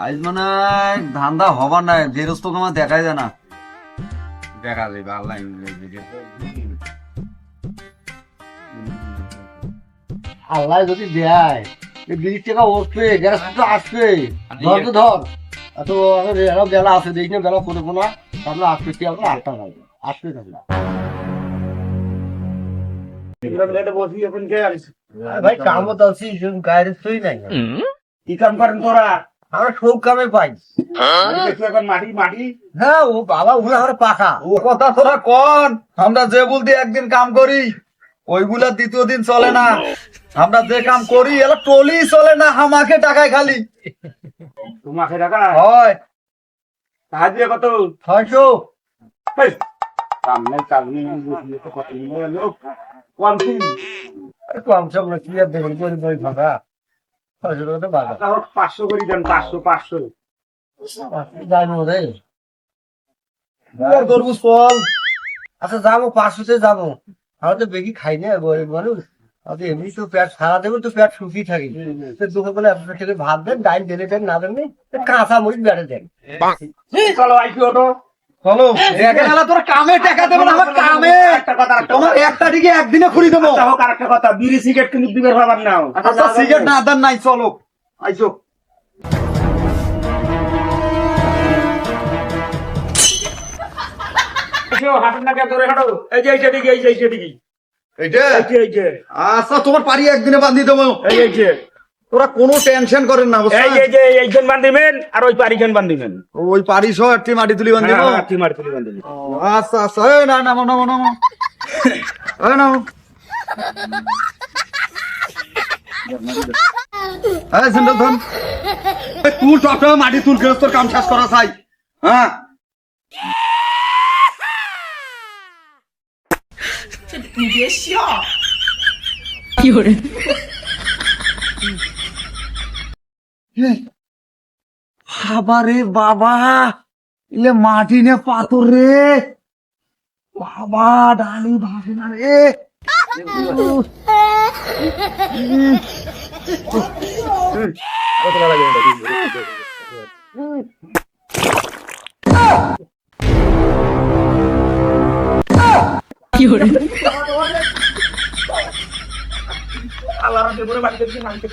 আজ মানে ধান্দা হবার নাই, গেরস্ত তোমার দেখাই যায় না। দেখা যাবে আল্লাহ আল্লাহ যদি দেয় 20 টাকা উঠবে, গ্যাস তো আসবে। ধর তো ধর, এত আরো বেলা আছে, দেখি না বেলা করবো না, তাহলে আসবে কি আমরা 8টা বাজে আসবে তাহলে। ভাই কামও তো আছি, গায়ের তুই নাই। কি কাম করেন তোরা? আমরা সব কামে পাই। এখন মাটি মাটি হ্যাঁ ও বাবা, ওগুলো আমার পাখা। ও কথা তোরা কন, আমরা যে বলতে একদিন কাম করি ওইগুলা দ্বিতীয় দিন চলে না। আমরা যে কাম করি এলা টলি চলে না, আমাকে টাকায় খালি তোমাকে টাকা হয়। সাহায্য কত? 600। কাম নাই কাম নেই কত লোক কম দিন কম সম না, কি আর দেখুন গরিব গরিব ফাঁকা। 600 টাকা তো বাজার 500 করে দেন, 500 যাই না রে। তরমুজ ফল আচ্ছা যাবো, 500-তে যাবো। আমরা তো বেশি খাই না, গরিব মানুষ। আমাদের এমনি তো পেট সারা দেবো, তো পেট শুকিয়ে থাকি। দুপুর বেলা আপনার থেকে ভাত দেন, ডাইল ঢেলে দেন, না দেন কাঁচা মরিচ বেড়ে দেন। চলো আইপি ওটো চলো। দেখেন এলা তোরা কামে টাকা দেবো না, আমার কামে একটা কথা তোমার একটা দিকে একদিনে খুলি দেবো। হোক আর একটা কথা, বিড়ি সিগারেট কিন্তু দিবের ভাবার নাও। আচ্ছা সিগারেট না দেন নাই, চলো আইসো। হাঁটুন না কেন, ধরে হাঁটো। এই যে এইটা দিকে, এই যে এইটা দিকে, এইটা এই যে এই যে আচ্ছা তোমার পারি একদিনে বান্ধি দেবো। এই যে তোরা কোনো টেনশন করেন না, এই যে যে এইজন বান্ধিবেন আর ওই পারিজন বান্ধিবেন। ওই পারিস একটি মাটি তুলি বান্ধি দেবো। হ্যাঁ, তুই মার তুলি বান্ধিবি। আচ্ছা আচ্ছা, এই না নামো নামো নামো, এই নামো। এই সিন্ডল ধন, তুই টপটা মাটি তুল, তোর কাম শেষ করা চাই। হ্যাঁ বাবারে বাবা, ইলে মাটি নে পাথর রে বাবা, ডালি ভাসে না রে। আল্লাহর দেবরে বাড়িতে মানতে